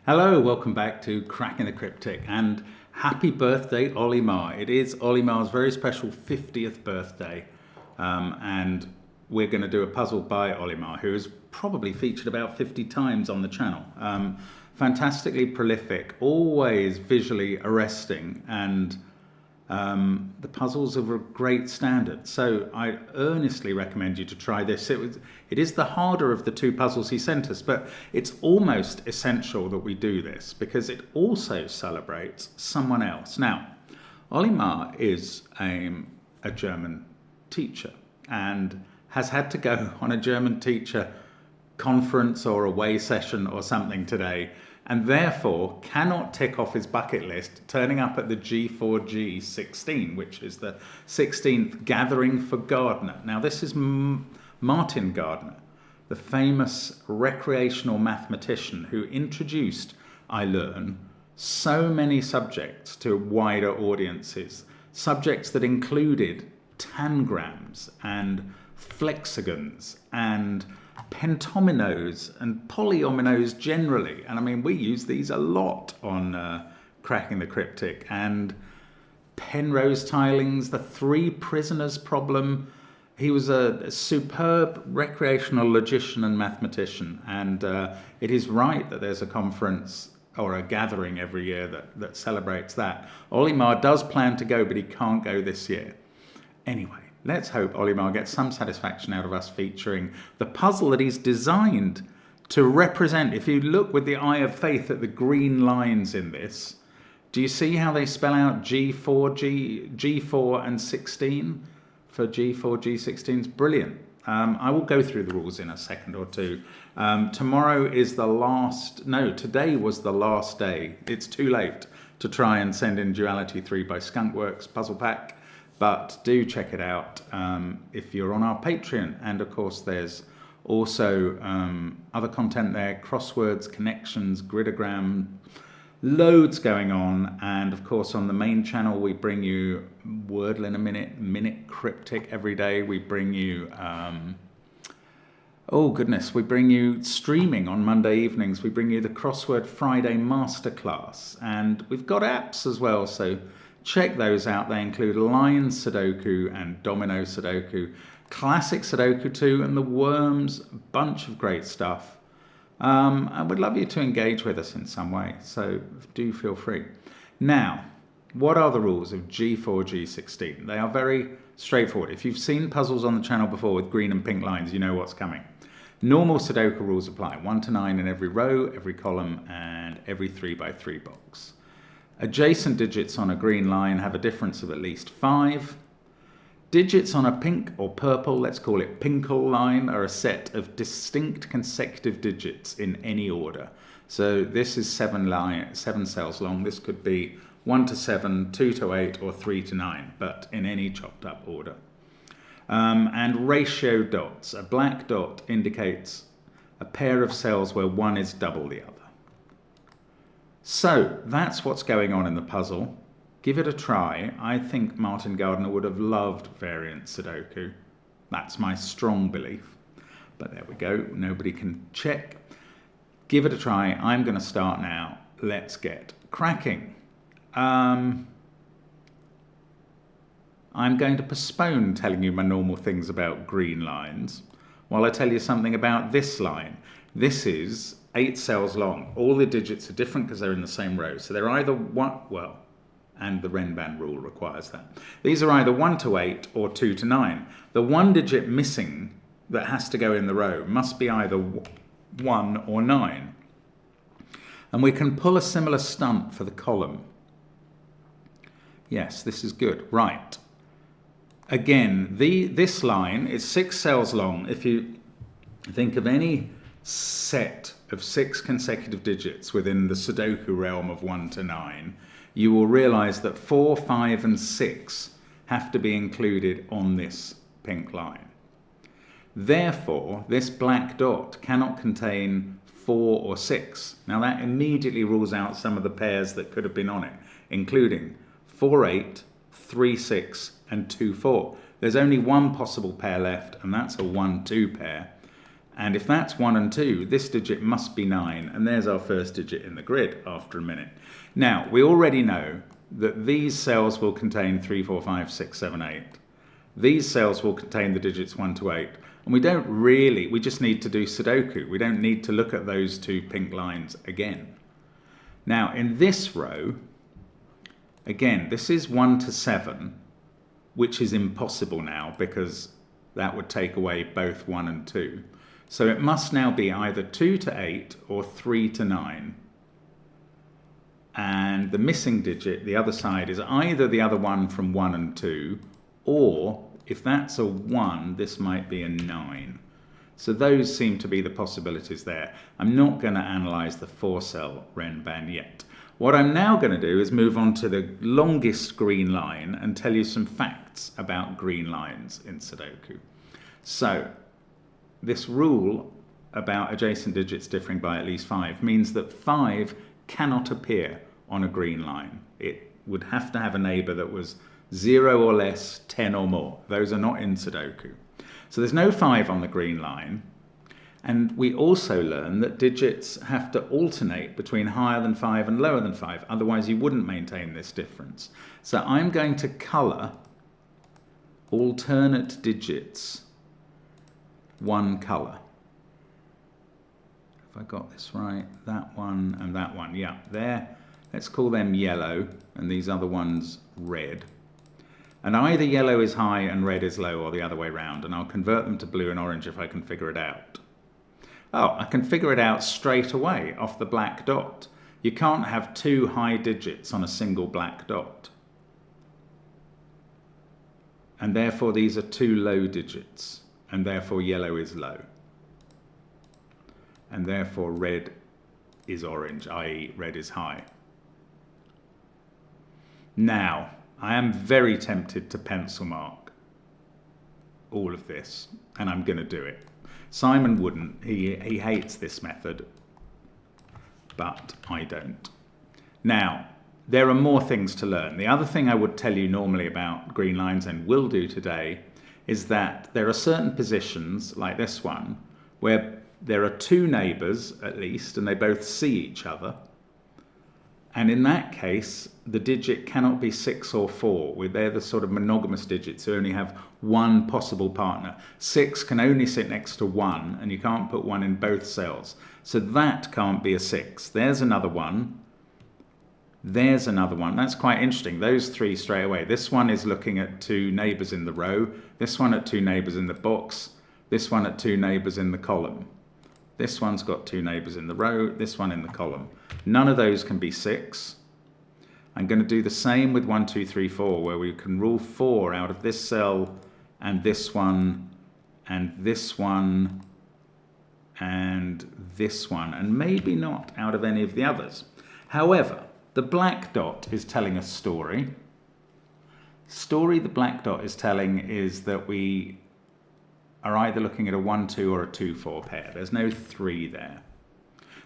Hello, welcome back to Cracking the Cryptic, and happy birthday, Ollie Marr. It is Ollie Marr's very special 50th birthday, and we're going to do a puzzle by Ollie Marr, who has probably featured about 50 times on the channel. Fantastically prolific, always visually arresting, and the puzzles are of a great standard. So I earnestly recommend you to try this. It is the harder of the two puzzles he sent us, but it's almost essential that we do this because it also celebrates someone else. Now, Ollie Marr is a German teacher and has had to go on a German teacher conference or away session or something today, and therefore cannot tick off his bucket list turning up at the G4G16, which is the 16th Gathering for Gardner. Now this is Martin Gardner, the famous recreational mathematician who introduced iLearn so many subjects to wider audiences, subjects that included tangrams and flexagons and pentominoes and polyominoes generally. And I mean, we use these a lot on Cracking the Cryptic, and Penrose tilings, the three prisoners problem. He was a superb recreational logician and mathematician, and it is right that there's a conference or a gathering every year that celebrates that. Ollie Marr does plan to go, but he can't go this year. Anyway, let's hope Ollie Marr gets some satisfaction out of us featuring the puzzle that he's designed to represent. If you look with the eye of faith at the green lines in this, do you see how they spell out G4 and 16 for G4G16? It's brilliant. I will go through the rules in a second or two. Tomorrow is the last, no, today was the last day. It's too late to try and send in Duality 3 by Skunkworks puzzle pack. But do check it out if you're on our Patreon. And of course, there's also other content there, crosswords, connections, gridogram, loads going on. And of course, on the main channel, we bring you Wordle in a Minute Cryptic every day. We bring you, we bring you streaming on Monday evenings. We bring you the Crossword Friday Masterclass. And we've got apps as well, so check those out. They include Line Sudoku and Domino Sudoku, Classic Sudoku 2, and the Worms, a bunch of great stuff. I would love you to engage with us in some way, so do feel free. Now, what are the rules of G4G16? They are very straightforward. If you've seen puzzles on the channel before with green and pink lines, you know what's coming. Normal Sudoku rules apply, 1 to 9 in every row, every column, and every 3x3 box. Adjacent digits on a green line have a difference of at least 5. Digits on a pink or purple, let's call it pinkle line, are a set of distinct consecutive digits in any order. So this is 7 cells long. This could be 1 to 7, 2 to 8, or 3 to 9, but in any chopped up order. And ratio dots. A black dot indicates a pair of cells where one is double the other. So that's what's going on in the puzzle. Give it a try. I think Martin Gardner would have loved variant Sudoku. That's my strong belief. But there we go. Nobody can check. Give it a try. I'm going to start now. Let's get cracking. I'm going to postpone telling you my normal things about green lines while I tell you something about this line. This is 8 cells long. All the digits are different because they're in the same row. So they're either and the Renban rule requires that. These are either 1 to 8 or 2 to 9. The one digit missing that has to go in the row must be either 1 or 9. And we can pull a similar stunt for the column. Yes, this is good. Right. Again, this line is 6 cells long. If you think of any set of 6 consecutive digits within the Sudoku realm of 1 to 9, you will realize that 4, 5, and 6 have to be included on this pink line. Therefore, this black dot cannot contain 4 or 6. Now that immediately rules out some of the pairs that could have been on it, including 4, 8, 3, 6, and 2, 4. There's only one possible pair left, and that's a 1, 2 pair. And if that's 1 and 2, this digit must be 9, and there's our first digit in the grid after a minute. Now, we already know that these cells will contain 3, 4, 5, 6, 7, 8. These cells will contain the digits 1 to 8. And we just need to do Sudoku. We don't need to look at those 2 pink lines again. Now, in this row, again, this is 1 to 7, which is impossible now because that would take away both 1 and 2. So it must now be either 2 to 8 or 3 to 9. And the missing digit, the other side, is either the other one from 1 and 2, or if that's a 1, this might be a 9. So those seem to be the possibilities there. I'm not going to analyse the 4-cell Renban yet. What I'm now going to do is move on to the longest green line and tell you some facts about green lines in Sudoku. So this rule about adjacent digits differing by at least 5 means that 5 cannot appear on a green line. It would have to have a neighbour that was 0 or less, 10 or more. Those are not in Sudoku. So there's no 5 on the green line. And we also learn that digits have to alternate between higher than 5 and lower than 5. Otherwise, you wouldn't maintain this difference. So I'm going to colour alternate digits one colour. Have I got this right? That one and that one. Yeah, there. Let's call them yellow and these other ones red. And either yellow is high and red is low, or the other way round. And I'll convert them to blue and orange if I can figure it out. Oh, I can figure it out straight away off the black dot. You can't have 2 high digits on a single black dot. And therefore these are 2 low digits. And therefore yellow is low. And therefore red is orange, i.e. red is high. Now, I am very tempted to pencil mark all of this, and I'm going to do it. Simon wouldn't. He hates this method, but I don't. Now, there are more things to learn. The other thing I would tell you normally about green lines, and will do today, is that there are certain positions, like this one, where there are 2 neighbours at least, and they both see each other. And in that case, the digit cannot be 6 or 4, where they're the sort of monogamous digits who only have one possible partner. 6 can only sit next to 1, and you can't put 1 in both cells. So that can't be a 6. There's another one. There's another one. That's quite interesting. Those 3 straight away. This one is looking at 2 neighbours in the row. This one at 2 neighbours in the box. This one at 2 neighbours in the column. This one's got 2 neighbours in the row, this one in the column. None of those can be 6. I'm going to do the same with 1, 2, 3, 4, where we can rule 4 out of this cell and this one and this one and this one, and maybe not out of any of the others. However, the black dot is telling a story. Story the black dot is telling is that we are either looking at a 1, 2 or a 2, 4 pair. There's no 3 there.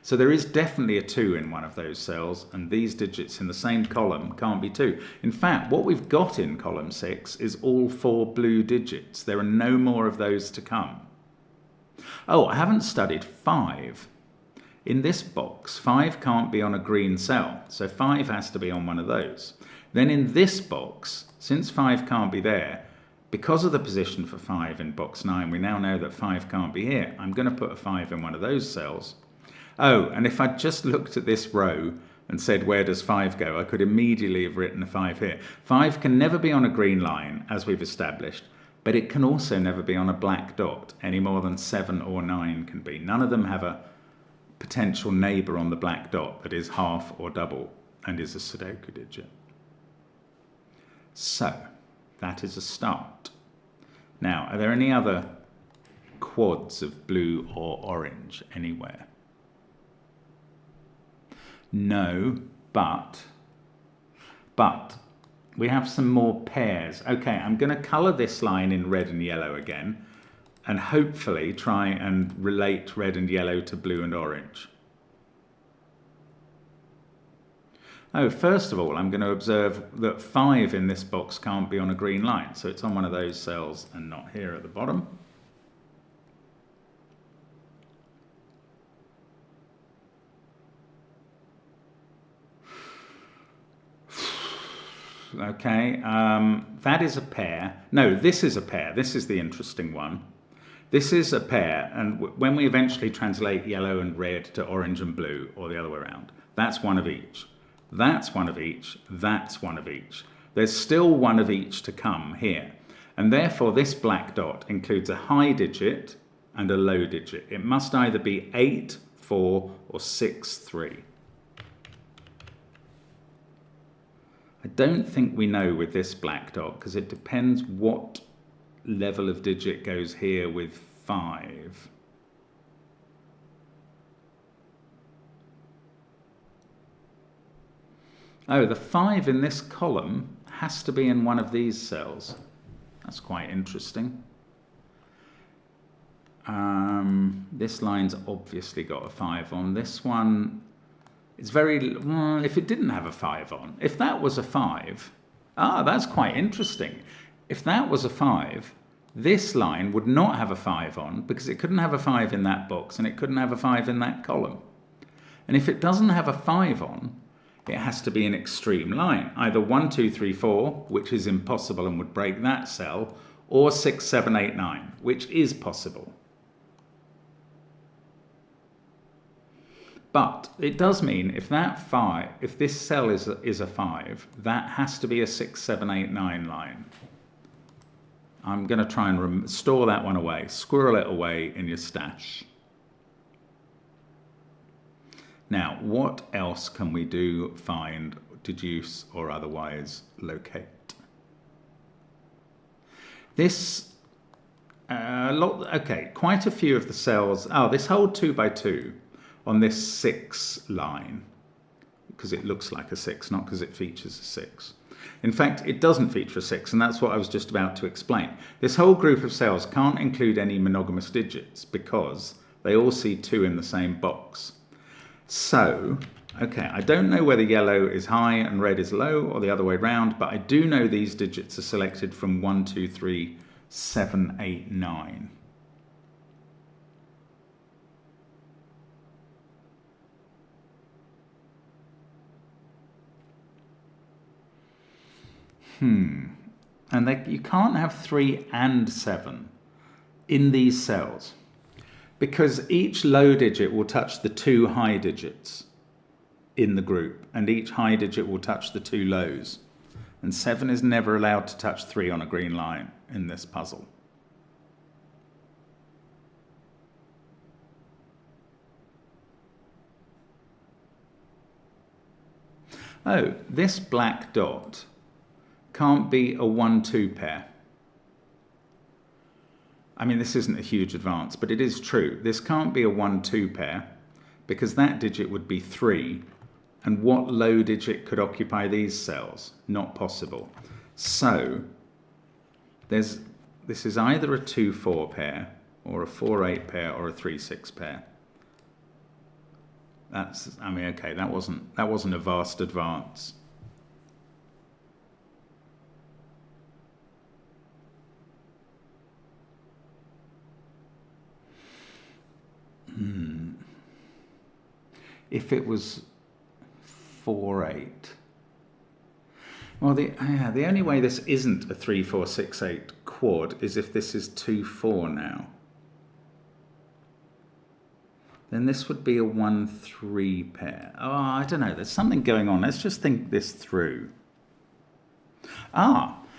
So there is definitely a 2 in one of those cells, and these digits in the same column can't be 2. In fact, what we've got in column 6 is all 4 blue digits. There are no more of those to come. Oh, I haven't studied 5. In this box, 5 can't be on a green cell, so 5 has to be on one of those. Then in this box, since 5 can't be there, because of the position for 5 in box 9, we now know that 5 can't be here. I'm going to put a 5 in one of those cells. Oh, and if I'd just looked at this row and said, where does 5 go? I could immediately have written a 5 here. 5 can never be on a green line, as we've established, but it can also never be on a black dot, any more than 7 or 9 can be. None of them have a potential neighbour on the black dot that is half or double and is a Sudoku digit. So, that is a start. Now, are there any other quads of blue or orange anywhere? No, but we have some more pairs. Okay, I'm going to colour this line in red and yellow again, and hopefully try and relate red and yellow to blue and orange. Oh, first of all, I'm going to observe that 5 in this box can't be on a green line, so it's on one of those cells and not here at the bottom. Okay, that is a pair. No, this is a pair. This is the interesting one. This is a pair, and when we eventually translate yellow and red to orange and blue, or the other way around, that's one of each. That's one of each. That's one of each. There's still one of each to come here. And therefore, this black dot includes a high digit and a low digit. It must either be 8, 4, or 6, 3. I don't think we know with this black dot because it depends what level of digit goes here with 5. Oh, the 5 in this column has to be in one of these cells. That's quite interesting. This line's obviously got a 5 on. This one is very... Well, if it didn't have a 5 on, if that was a 5... that's quite interesting. If that was a 5, this line would not have a 5 on because it couldn't have a 5 in that box and it couldn't have a 5 in that column. And if it doesn't have a 5 on, it has to be an extreme line, either 1, 2, 3, 4, which is impossible and would break that cell, or 6, 7, 8, 9, which is possible. But it does mean if this cell is a 5, that has to be a 6, 7, 8, 9 line. I'm going to try and store that one away, squirrel it away in your stash. Now, what else can we do, find, deduce, or otherwise locate? This, quite a few of the cells, this whole 2 by 2 on this 6 line, because it looks like a 6, not because it features a 6. In fact, it doesn't feature a 6, and that's what I was just about to explain. This whole group of cells can't include any monogamous digits because they all see 2 in the same box. So, okay, I don't know whether yellow is high and red is low or the other way around, but I do know these digits are selected from 1, 2, 3, 7, 8, 9. And you can't have 3 and 7 in these cells because each low digit will touch the 2 high digits in the group and each high digit will touch the 2 lows. And 7 is never allowed to touch 3 on a green line in this puzzle. Oh, this black dot can't be a 1-2 pair. I mean, this isn't a huge advance, but it is true. This can't be a 1-2 pair because that digit would be 3. And what low digit could occupy these cells? Not possible. So this is either a 2-4 pair or a 4-8 pair or a 3-6 pair. Okay, that wasn't a vast advance. If it was 4-8, well, the only way this isn't a 3-4-6-8 quad is if this is 2-4 now. Then this would be a 1-3 pair. I don't know. There's something going on. Let's just think this through.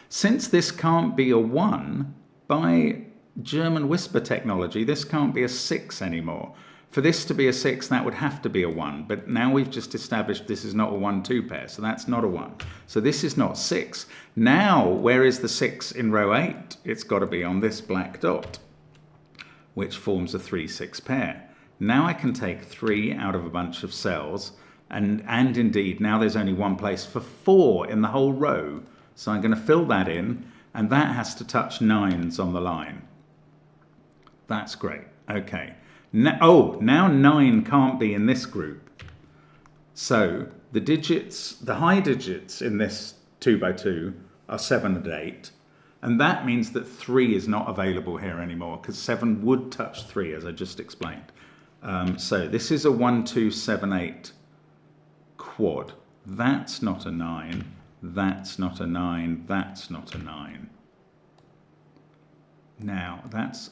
Since this can't be a 1, by German whisper technology, this can't be a 6 anymore. For this to be a 6, that would have to be a 1. But now we've just established this is not a 1-2 pair, so that's not a 1. So this is not 6. Now, where is the 6 in row 8? It's got to be on this black dot, which forms a 3-6 pair. Now I can take 3 out of a bunch of cells, and indeed, now there's only one place for 4 in the whole row. So I'm going to fill that in, and that has to touch 9s on the line. That's great. Okay. Now 9 can't be in this group. So the high digits in this 2 by 2 are 7 and 8. And that means that 3 is not available here anymore because 7 would touch 3, as I just explained. So this is a 1, 2, 7, 8 quad. That's not a 9. That's not a 9. That's not a 9. Now, that's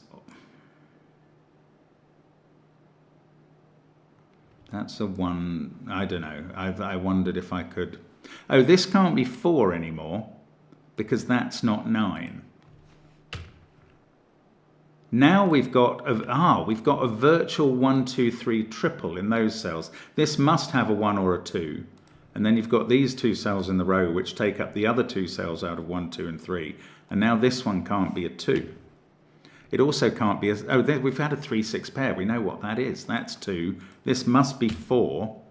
a 1. I don't know. I wondered if I could... Oh, this can't be 4 anymore because that's not 9. Now we've got a virtual 1, 2, 3 triple in those cells. This must have a 1 or a 2. And then you've got these 2 cells in the row which take up the other 2 cells out of 1, 2 and 3. And now this one can't be a 2. It also can't be a... Oh, we've had a 3, 6 pair. We know what that is. That's 2. This must be 4.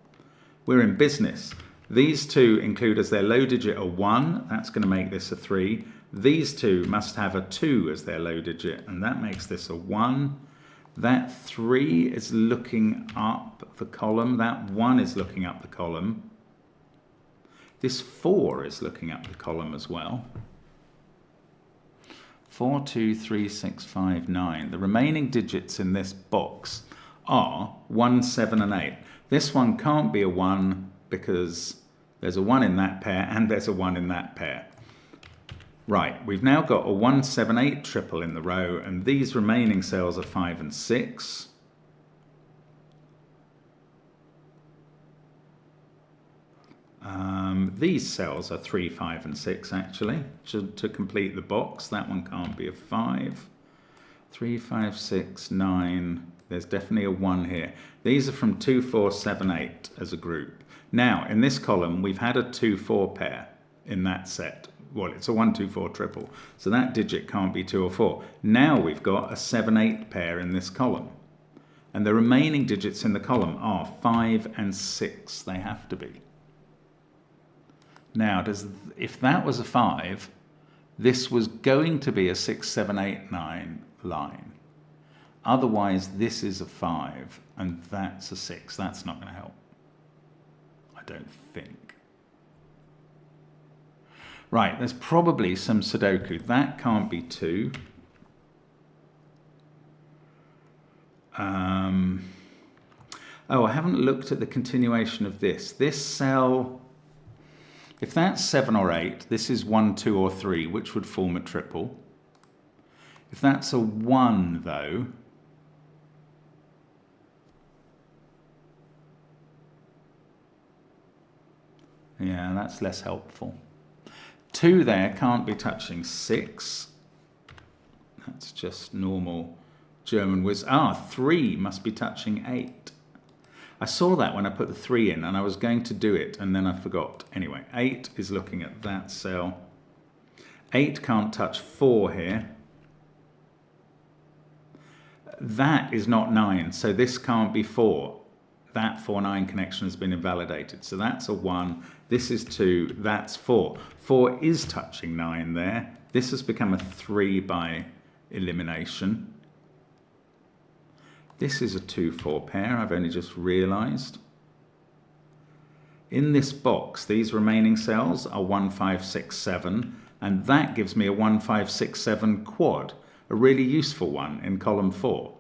We're in business. These 2 include as their low digit a 1. That's going to make this a 3. These 2 must have a 2 as their low digit, and that makes this a 1. That 3 is looking up the column. That 1 is looking up the column. This 4 is looking up the column as well. 4, 2, 3, 6, 5, 9. The remaining digits in this box are 1, 7 and 8. This one can't be a 1 because there's a 1 in that pair and there's a 1 in that pair. Right, we've now got a 1, 7, 8 triple in the row, and these remaining cells are 5 and 6. These cells are 3, 5 and 6 actually, to complete the box. That one can't be a 5. 3, 5, 6, 9. There's definitely a 1 here. These are from 2, 4, 7, 8 as a group. Now, in this column, we've had a 2, 4 pair in that set. Well, it's a 1, 2, 4 triple. So that digit can't be 2 or 4. Now we've got a 7, 8 pair in this column. And the remaining digits in the column are 5 and 6. They have to be. Now, if that was a 5, this was going to be a 6, 7, 8, 9 line. Otherwise, this is a 5 and that's a 6. That's not going to help. I don't think. Right, there's probably some Sudoku. That can't be 2. Oh, I haven't looked at the continuation of this. This cell, if that's 7 or 8, this is 1, 2 or 3, which would form a triple. If that's a 1, though, yeah, that's less helpful. 2 there can't be touching 6. That's just normal German wisdom. 3 must be touching 8. I saw that when I put the 3 in, and I was going to do it, and then I forgot. Anyway, 8 is looking at that cell. 8 can't touch 4 here. That is not 9, so this can't be 4. That 4-9 connection has been invalidated. So that's a 1. This is 2. That's 4. 4 is touching 9 there. This has become a 3 by elimination. This is a 2-4 pair. I've only just realized. In this box, these remaining cells are 1, 5, 6, 7. And that gives me a 1, 5, 6, 7 quad. A really useful one in column 4.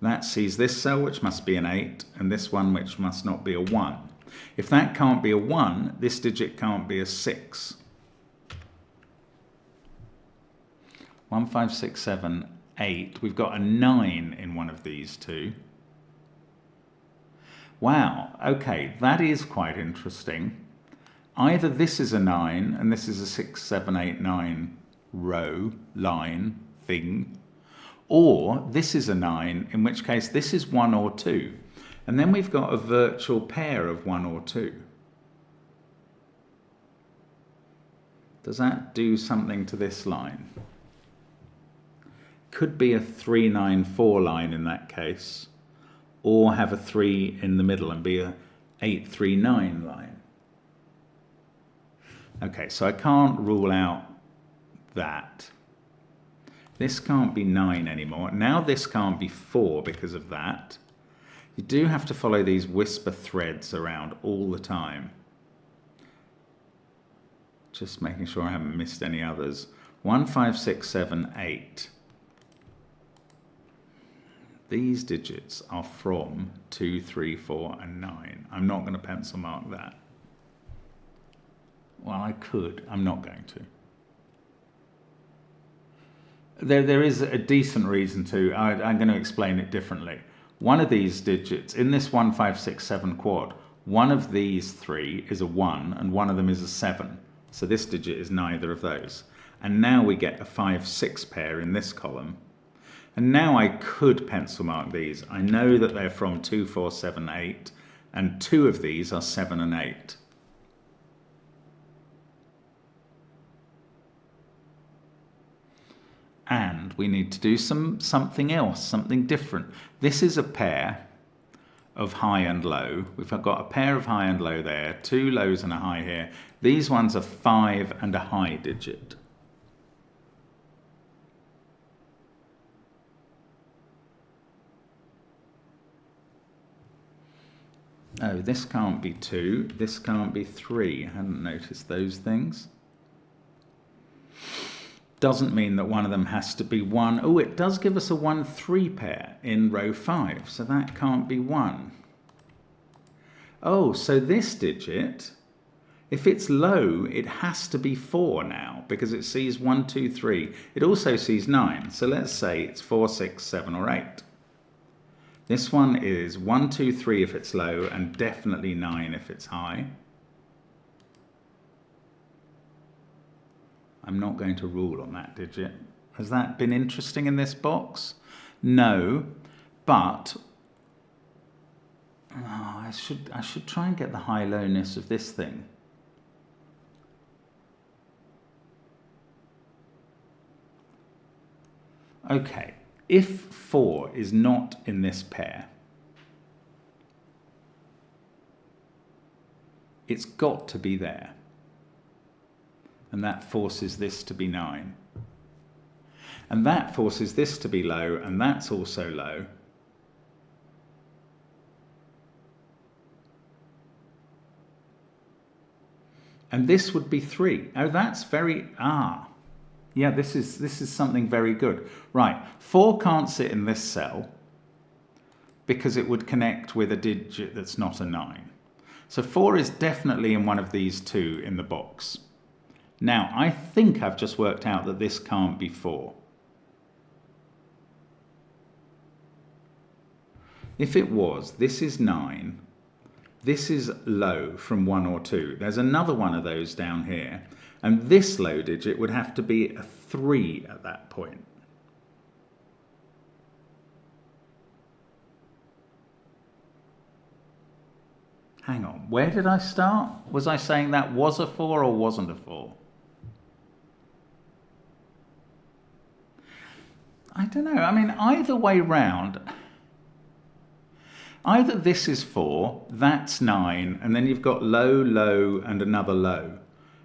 That sees this cell, which must be an 8, and this one, which must not be a 1. If that can't be a 1, this digit can't be a 6. 1, 5, 6, 7, 8. We've got a 9 in one of these two. Wow, okay, that is quite interesting. Either this is a 9, and this is a 6, 7, 8, 9 row, line, thing, or this is a 9, in which case this is 1 or 2. And then we've got a virtual pair of 1 or 2. Does that do something to this line? Could be a 3, 9, 4 line in that case, or have a 3 in the middle and be a 8, 3, 9 line. Okay, so I can't rule out that. This can't be 9 anymore. Now this can't be 4 because of that. You do have to follow these whisper threads around all the time. Just making sure I haven't missed any others. 1, 5, 6, 7, 8. These digits are from 2, 3, 4, and 9. I'm not going to pencil mark that. Well, I could. I'm not going to. There is a decent reason to. I'm going to explain it differently. One of these digits, in this 1, 5, 6, 7 quad, one of these three is a 1 and one of them is a 7. So this digit is neither of those. And now we get a 5, 6 pair in this column. And now I could pencil mark these. I know that they're from 2, 4, 7, 8, and two of these are 7 and 8. And we need to do something else, something different. This is a pair of high and low. We've got a pair of high and low there, two lows and a high here. These ones are 5 and a high digit. Oh, this can't be 2, this can't be 3. I hadn't noticed those things. Doesn't mean that one of them has to be 1. Oh, it does give us a 1, 3 pair in row 5, so that can't be 1. Oh, so this digit, if it's low, it has to be 4 now, because it sees 1, 2, 3. It also sees 9, so let's say it's 4, 6, 7, or 8. This one is 1, 2, 3 if it's low, and definitely 9 if it's high. I'm not going to rule on that digit. Has that been interesting in this box? No, but I should try and get the high-lowness of this thing. Okay, if 4 is not in this pair, it's got to be there. And that forces this to be 9. And that forces this to be low, and that's also low. And this would be 3. Oh, that's very, yeah, this is something very good. Right, 4 can't sit in this cell because it would connect with a digit that's not a 9. So 4 is definitely in one of these two in the box. Now, I think I've just worked out that this can't be 4. If it was, this is 9. This is low from 1 or 2. There's another one of those down here. And this low digit would have to be a 3 at that point. Hang on, where did I start? Was I saying that was a 4 or wasn't a 4? I don't know. I mean, either way round, either this is 4, that's 9, and then you've got low, low, and another low.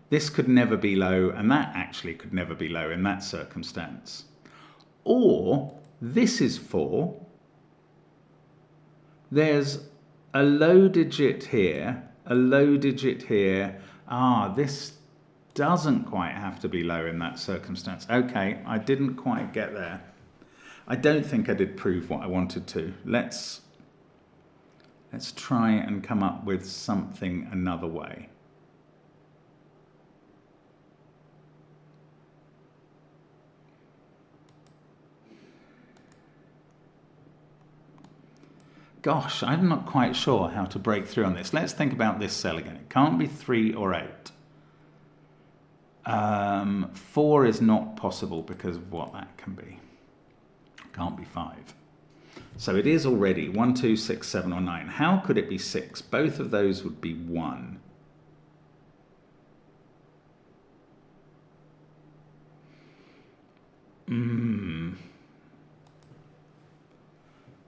This could never be low, and that actually could never be low in that circumstance. Or this is 4. There's a low digit here, a low digit here. This doesn't quite have to be low in that circumstance. Okay, I didn't quite get there. I don't think I did prove what I wanted to. Let's try and come up with something another way. Gosh, I'm not quite sure how to break through on this. Let's think about this cell again. It can't be 3 or 8. 4 is not possible because of what that can be. Can't be 5. So it is already 1, 2, 6, 7, or 9. How could it be 6? Both of those would be 1.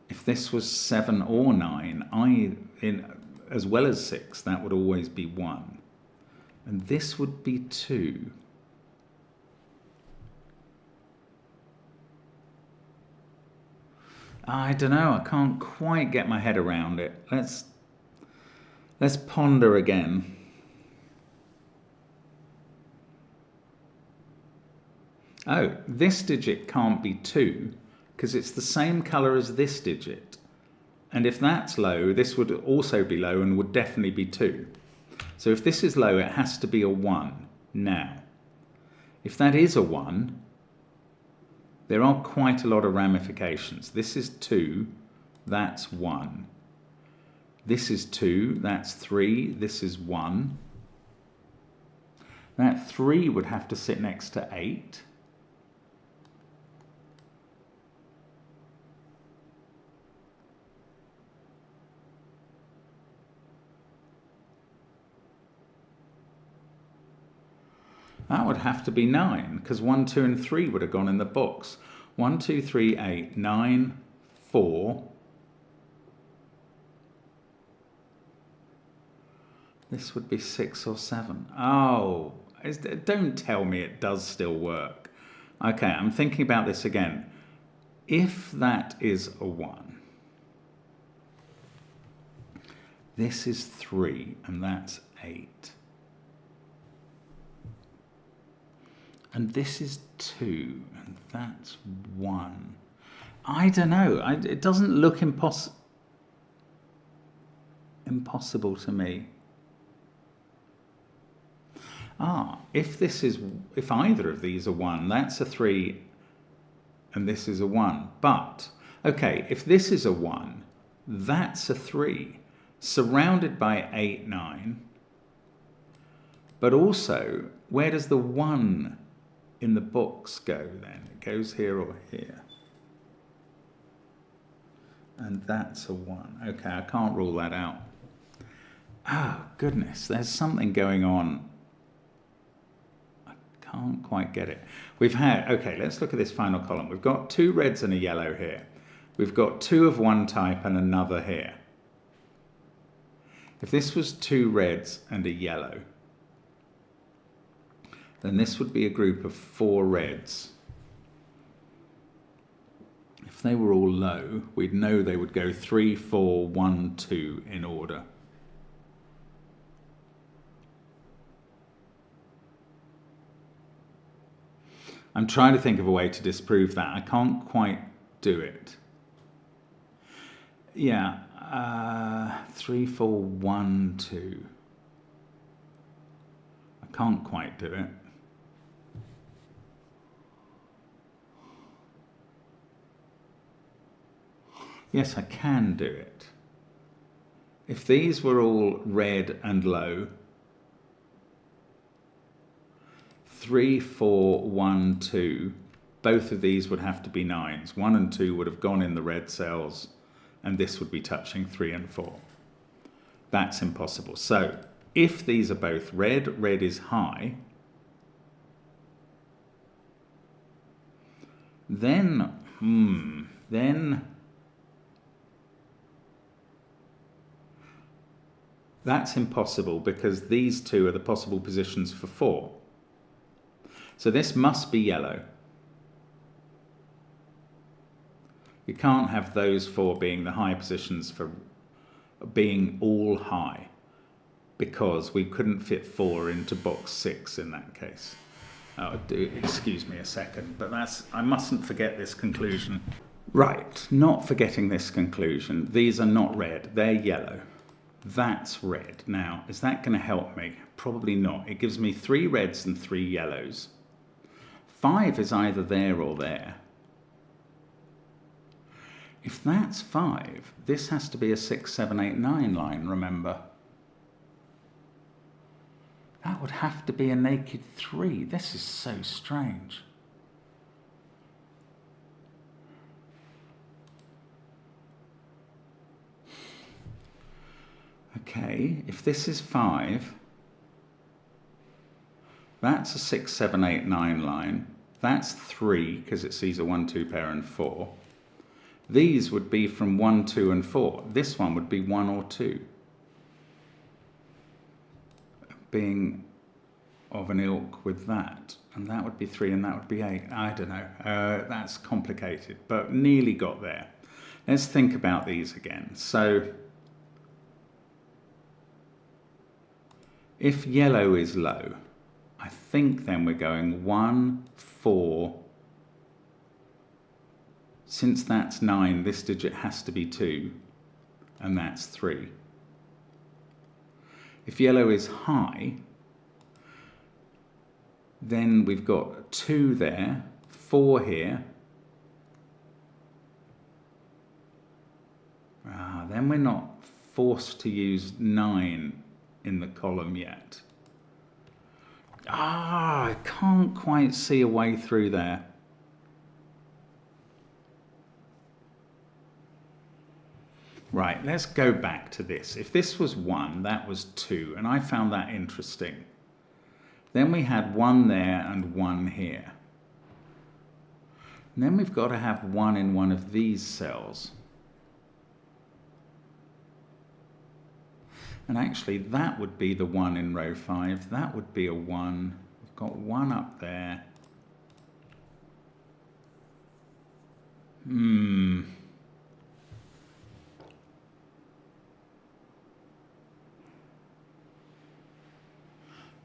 If this was 7 or 9, as well as 6, that would always be 1. And this would be 2. I don't know, I can't quite get my head around it. Let's ponder again. Oh, this digit can't be 2 because it's the same colour as this digit. And if that's low, this would also be low and would definitely be 2. So if this is low, it has to be a 1. Now, if that is a 1, there are quite a lot of ramifications. This is 2, that's 1. This is 2, that's 3, this is 1. That 3 would have to sit next to 8. That would have to be 9, because 1, 2, and 3 would have gone in the box. 1, 2, 3, 8, 9, 4. This would be 6 or 7. Oh, don't tell me it does still work. Okay, I'm thinking about this again. If that is a 1, this is 3, and that's 8. And this is 2, and that's 1. I don't know. It doesn't look impossible to me. If either of these are 1, that's a 3, and this is a 1. But, okay, if this is a 1, that's a 3, surrounded by 8, 9. But also, where does the 1 in the books go then? It goes here or here. And that's a 1. Okay, I can't rule that out. Oh, goodness, there's something going on. I can't quite get it. Okay, let's look at this final column. We've got 2 reds and a yellow here. We've got 2 of one type and another here. If this was 2 reds and a yellow, then this would be a group of 4 reds. If they were all low, we'd know they would go 3, 4, 1, 2 in order. I'm trying to think of a way to disprove that. I can't quite do it. Yeah, 3, 4, 1, 2. I can't quite do it. Yes, I can do it. If these were all red and low, 3, 4, 1, 2, both of these would have to be 9s. 1 and 2 would have gone in the red cells, and this would be touching 3 and 4. That's impossible. So, if these are both red, red is high, then that's impossible because these 2 are the possible positions for 4. So this must be yellow. You can't have those 4 being the high positions for being all high, because we couldn't fit 4 into box 6 in that case. Excuse me a second, but I mustn't forget this conclusion. Right, not forgetting this conclusion. These are not red, they're yellow. That's red. Now, is that going to help me? Probably not. It gives me 3 reds and 3 yellows. 5 is either there or there. If that's 5, this has to be a 6, 7, 8, 9 line, remember? That would have to be a naked 3. This is so strange. Okay, if this is 5, that's a 6, 7, 8, 9 line. That's 3, because it sees a 1, 2 pair and 4. These would be from 1, 2 and 4. This one would be 1 or 2. Being of an ilk with that. And that would be 3 and that would be 8. I don't know. That's complicated, but nearly got there. Let's think about these again. So, if yellow is low, I think then we're going 1, 4. Since that's 9, this digit has to be 2, and that's 3. If yellow is high, then we've got 2 there, 4 here. Then we're not forced to use 9 in the column yet. I can't quite see a way through there. Right, let's go back to this. If this was 1, that was 2, and I found that interesting. Then we had 1 there and 1 here. And then we've got to have 1 in one of these cells. And actually, that would be the 1 in row 5. That would be a 1. We've got 1 up there.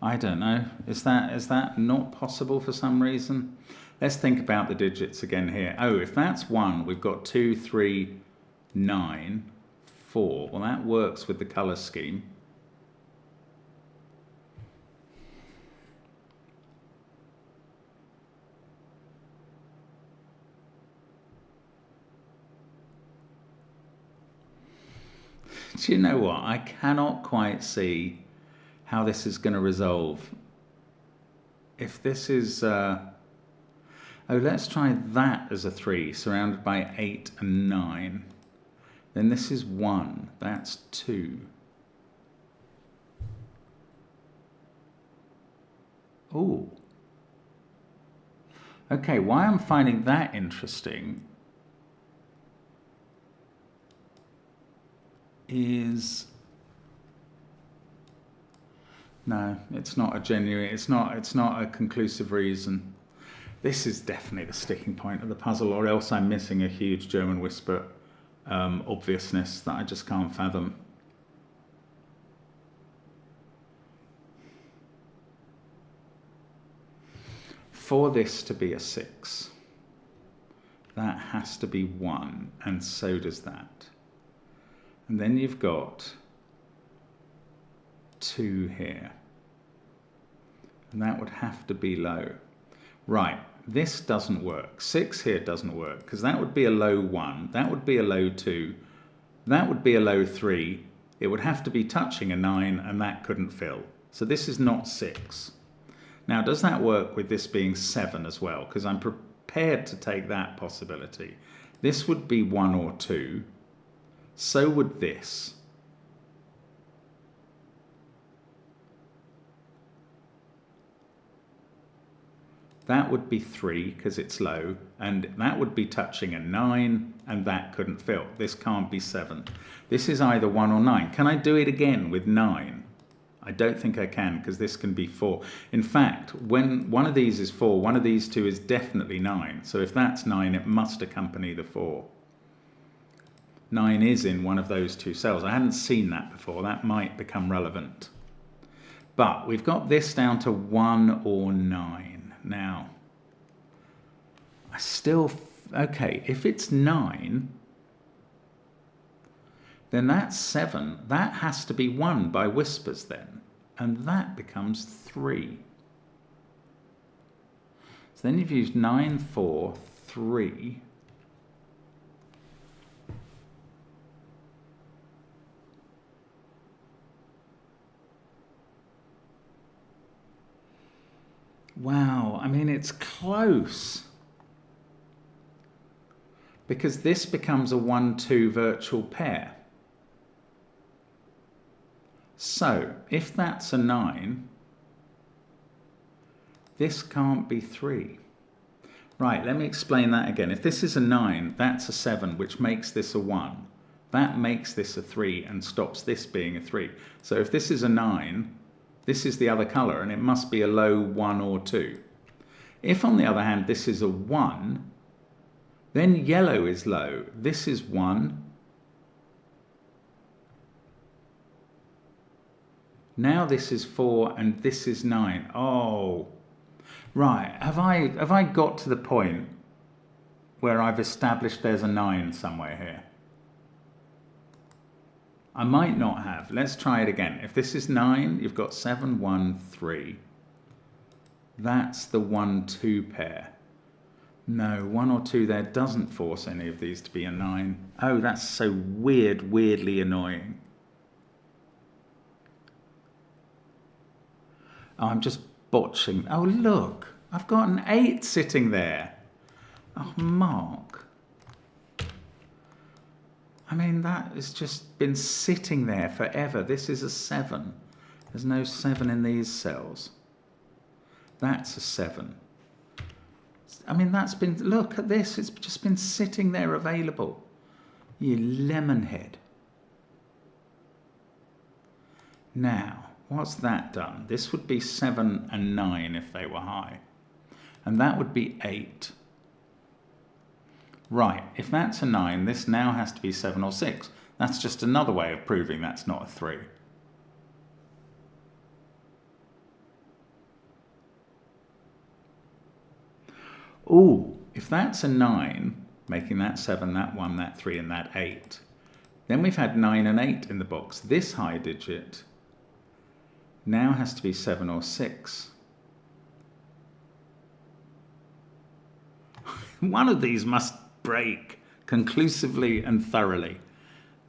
I don't know. Is that not possible for some reason? Let's think about the digits again here. Oh, if that's 1, we've got 2, 3, 9, 4. Well, that works with the colour scheme. Do you know what? I cannot quite see how this is going to resolve. If this is... oh, let's try that as a 3, surrounded by 8 and 9. Then this is 1. That's 2. Oh. Okay, why I'm finding that interesting is... No, it's not a genuine, it's not a conclusive reason. This is definitely the sticking point of the puzzle, or else I'm missing a huge German whisper obviousness that I just can't fathom. For this to be a 6, that has to be 1, and so does that. And then you've got 2 here, and that would have to be low. Right, this doesn't work. 6 here doesn't work, because that would be a low 1, that would be a low 2, that would be a low 3. It would have to be touching a 9, and that couldn't fill. So this is not 6. Now, does that work with this being 7 as well? Because I'm prepared to take that possibility. This would be 1 or 2. So would this. That would be 3 because it's low, and that would be touching a 9, and that couldn't fill. This can't be 7. This is either 1 or 9. Can I do it again with 9? I don't think I can, because this can be 4. In fact, when one of these is 4, one of these two is definitely 9. So if that's 9, it must accompany the 4. 9 is in one of those two cells. I hadn't seen that before. That might become relevant. But we've got this down to 1 or 9. Now, I still... Okay, if it's 9... then that's 7. That has to be 1 by whispers then. And that becomes 3. So then you've used 9, 4, 3. Wow, I mean, it's close. Because this becomes a 1-2 virtual pair. So, if that's a 9, this can't be 3. Right, let me explain that again. If this is a 9, that's a 7, which makes this a 1. That makes this a 3 and stops this being a 3. So if this is a 9, this is the other colour, and it must be a low 1 or 2. If, on the other hand, this is a 1, then yellow is low. This is 1. Now this is 4 and this is 9. Oh, right. Have I got to the point where I've established there's a 9 somewhere here? I might not have. Let's try it again. If this is 9, you've got 7, 1, 3. That's the 1, 2 pair. No, 1 or 2 there doesn't force any of these to be a 9. Oh, that's so weirdly annoying. Oh, I'm just botching. Oh, look, I've got an 8 sitting there. Oh, Mark. I mean, that has just been sitting there forever. This is a 7. There's no 7 in these cells. That's a 7. I mean, that's been, look at this. It's just been sitting there available. You lemonhead. Now, what's that done? This would be 7 and 9 if they were high. And that would be 8. Right, if that's a 9, this now has to be 7 or 6. That's just another way of proving that's not a 3. Ooh, if that's a 9, making that 7, that 1, that 3, and that 8, then we've had 9 and 8 in the box. This high digit now has to be 7 or 6. One of these must break conclusively and thoroughly,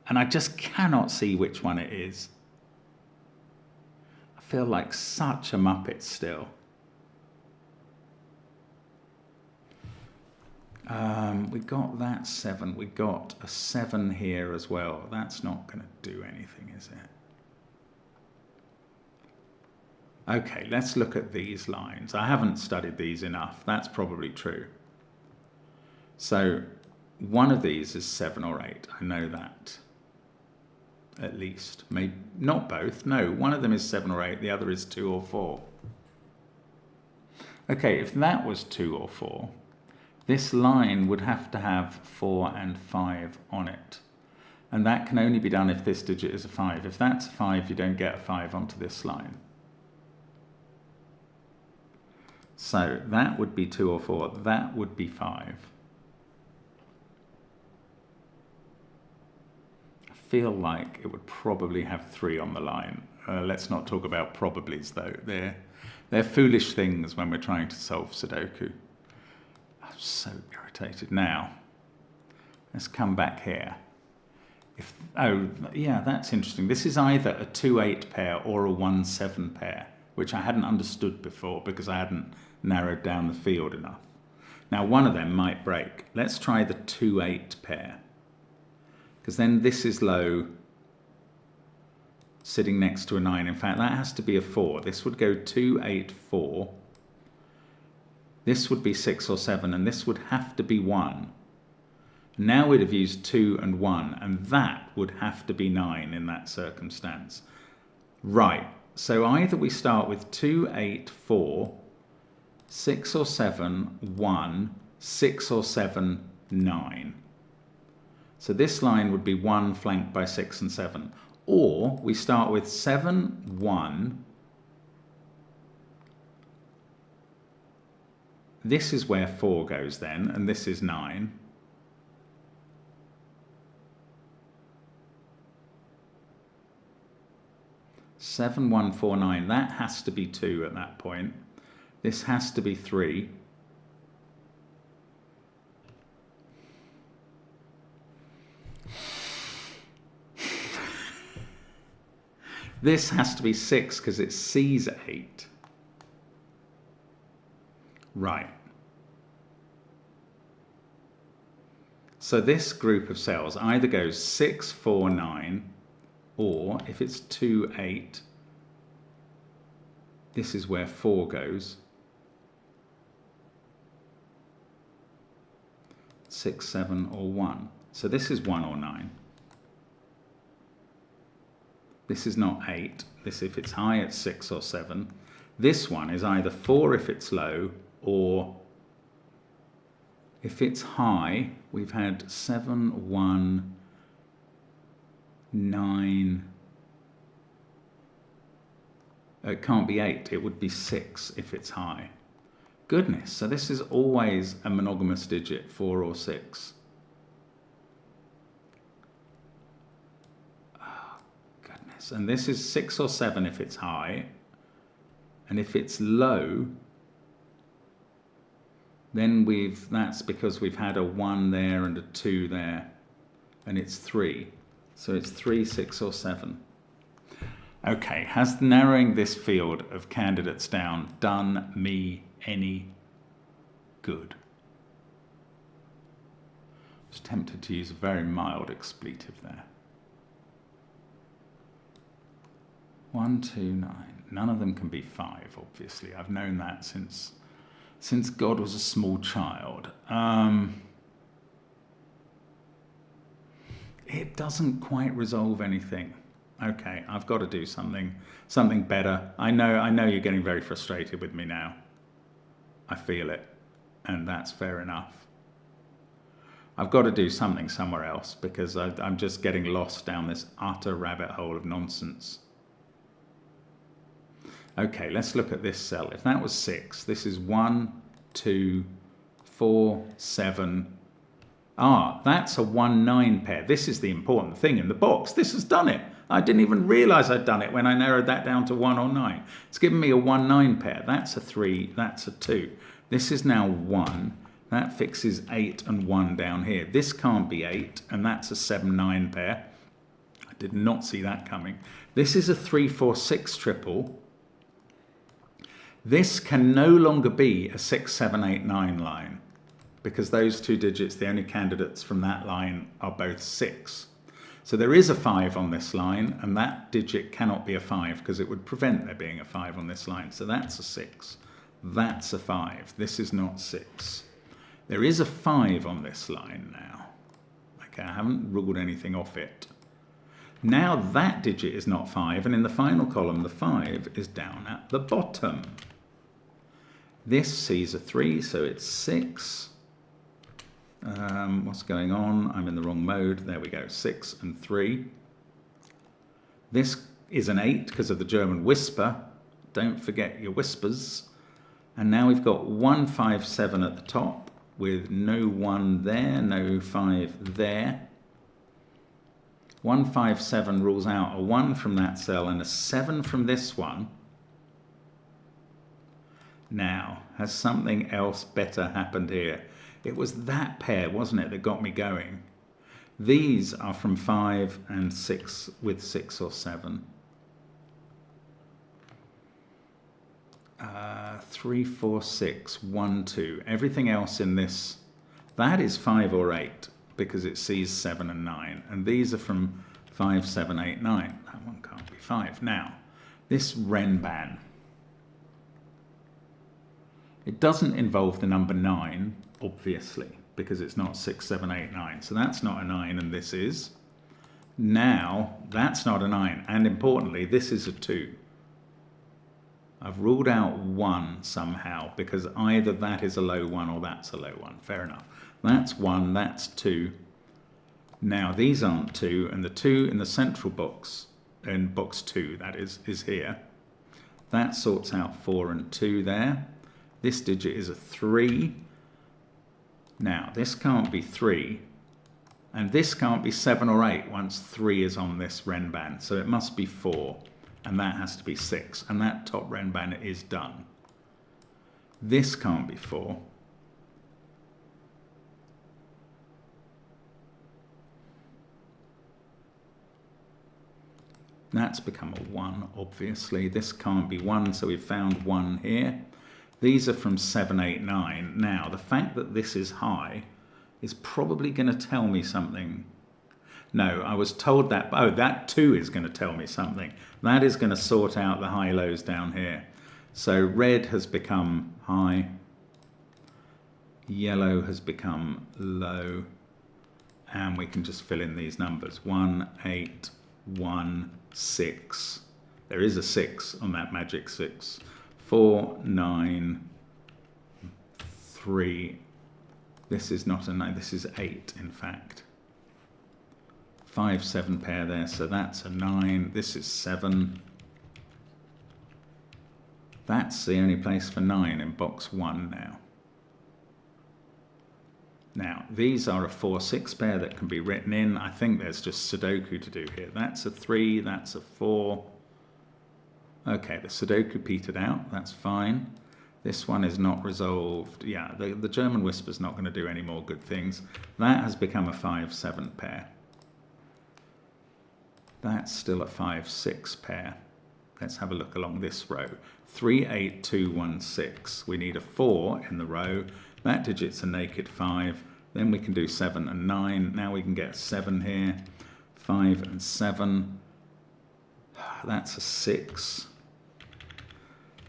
and I just cannot see which one it is. I feel like such a muppet still. We got that 7. We got a 7 here as well. That's not going to do anything, is it? Okay, let's look at these lines. I haven't studied these enough. That's probably true. So one of these is 7 or 8. I know that. At least. Maybe not both. No, one of them is 7 or 8. The other is 2 or 4. Okay, if that was 2 or 4, this line would have to have 4 and 5 on it. And that can only be done if this digit is a 5. If that's a 5, you don't get a 5 onto this line. So that would be 2 or 4. That would be 5. I feel like it would probably have 3 on the line. Let's not talk about probablys, though. They're foolish things when we're trying to solve Sudoku. I'm so irritated. Now, let's come back here. Oh, yeah, that's interesting. This is either a 2-8 pair or a 1-7 pair, which I hadn't understood before because I hadn't narrowed down the field enough. Now, one of them might break. Let's try the 2-8 pair, because then this is low, sitting next to a 9. In fact, that has to be a 4. This would go 2, 8, 4. This would be 6 or 7, and this would have to be 1. Now we'd have used 2 and 1, and that would have to be 9 in that circumstance. Right, so either we start with 2, 8, 4, 6 or 7, 1, 6 or 7, 9. So this line would be 1 flanked by 6 and 7. Or we start with 7, 1. This is where 4 goes then, and this is 9. Seven, 1, 4, 9. That has to be 2 at that point. This has to be 3. This has to be 6 because it sees 8. Right. So this group of cells either goes 6, 4, 9, or if it's 2, 8, this is where 4 goes. 6, 7, or 1. So this is 1 or 9. This is not 8. This, if it's high, it's 6 or 7. This one is either 4 if it's low, or if it's high, we've had 7, 1, 9. It can't be 8. It would be 6 if it's high. Goodness, so this is always a monogamous digit, 4 or 6. Oh, lights. And this is 6 or 7 if it's high. And if it's low, then that's because we've had a 1 there and a 2 there. And it's 3. So it's 3, 6 or 7. Okay, has narrowing this field of candidates down done me any good? I was tempted to use a very mild expletive there. 1, 2, 9. None of them can be 5, obviously. I've known that since God was a small child. It doesn't quite resolve anything. Okay, I've got to do something better. I know you're getting very frustrated with me now. I feel it, and that's fair enough. I've got to do something somewhere else because I'm just getting lost down this utter rabbit hole of nonsense. Okay, let's look at this cell. If that was 6, this is 1, 2, 4, 7. That's a 1, 9 pair. This is the important thing in the box. This has done it. I didn't even realise I'd done it when I narrowed that down to 1 or 9. It's given me a 1, 9 pair. That's a 3, that's a 2. This is now 1. That fixes 8 and 1 down here. This can't be 8, and that's a 7, 9 pair. I did not see that coming. This is a 3, 4, 6 triple. This can no longer be a 6, 7, 8, 9 line because those 2 digits, the only candidates from that line are both 6. So there is a 5 on this line, and that digit cannot be a 5 because it would prevent there being a 5 on this line. So that's a 6. That's a 5. This is not 6. There is a 5 on this line now. Okay, I haven't ruled anything off it. Now that digit is not 5, and in the final column, the 5 is down at the bottom. This sees a 3, so it's 6. What's going on? I'm in the wrong mode. There we go, 6 and 3. This is an 8 because of the German whisper. Don't forget your whispers. And now we've got 1, 5, 7 at the top with no 1 there, no 5 there. 1, 5, 7 rules out a 1 from that cell and a 7 from this one. Now, has something else better happened here? It was that pair, wasn't it, that got me going? These are from 5 and 6 with 6 or 7. 3, 4, 6, 1, 2. Everything else in this, that is 5 or 8 because it sees 7 and 9. And these are from 5, 7, 8, 9. That one can't be 5. Now, this Renban. It doesn't involve the number 9, obviously, because it's not 6, 7, 8, 9. So that's not a 9, and this is. Now, that's not a 9. And importantly, this is a 2. I've ruled out 1 somehow, because either that is a low 1 or that's a low 1. Fair enough. That's 1, that's 2. Now, these aren't 2, and the 2 in the central box, in box 2, that is here. That sorts out 4 and 2 there. This digit is a 3. Now, this can't be 3, and this can't be 7 or 8 once 3 is on this Renban. So it must be 4, and that has to be 6, and that top Renban is done. This can't be 4. That's become a 1, obviously. This can't be 1, so we've found 1 here. These are from 7, 8, 9. Now, the fact that this is high is probably going to tell me something. No, I was told that, oh, that 2 is going to tell me something. That is going to sort out the high-lows down here. So red has become high. Yellow has become low. And we can just fill in these numbers. 1, 8, 1, 6. There is a 6 on that magic 6. 4, 9, 3. This is not a 9, this is 8 in fact. 5, 7 pair there, so that's a 9. This is 7. That's the only place for 9 in box 1 now. Now, these are a 4-6 pair that can be written in. I think there's just Sudoku to do here. That's a 3, that's a 4. Okay, the Sudoku petered out, that's fine. This one is not resolved. Yeah, the German Whisper's not going to do any more good things. That has become a 5-7 pair. That's still a 5-6 pair. Let's have a look along this row. 3, 8, 2, 1, 6. We need a 4 in the row. That digit's a naked 5. Then we can do 7 and 9. Now we can get 7 here. 5 and 7. That's a 6.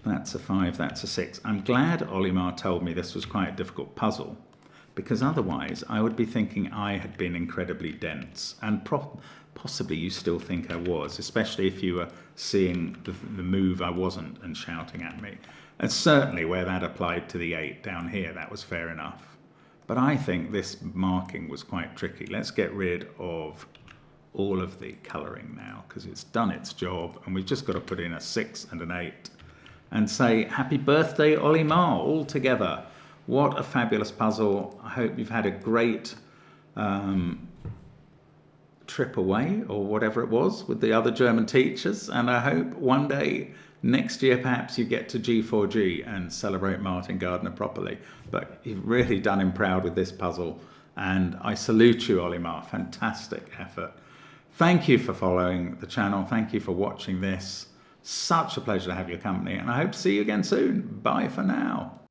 That's a 5. That's a 6. I'm glad Olimar told me this was quite a difficult puzzle, because otherwise I would be thinking I had been incredibly dense. And possibly you still think I was, especially if you were seeing the move I wasn't and shouting at me. And certainly where that applied to the 8 down here, that was fair enough. But I think this marking was quite tricky. Let's get rid of all of the colouring now, because it's done its job, and we've just got to put in a 6 and an 8 and say, happy birthday, Olimar, all together. What a fabulous puzzle. I hope you've had a great trip away, or whatever it was, with the other German teachers, and I hope one day next year perhaps you get to G4G and celebrate Martin Gardner properly. But you've really done him proud with this puzzle, and I salute you, Olimar. Fantastic effort. Thank you for following the channel. Thank you for watching this. Such a pleasure to have your company, and I hope to see you again soon. Bye for now.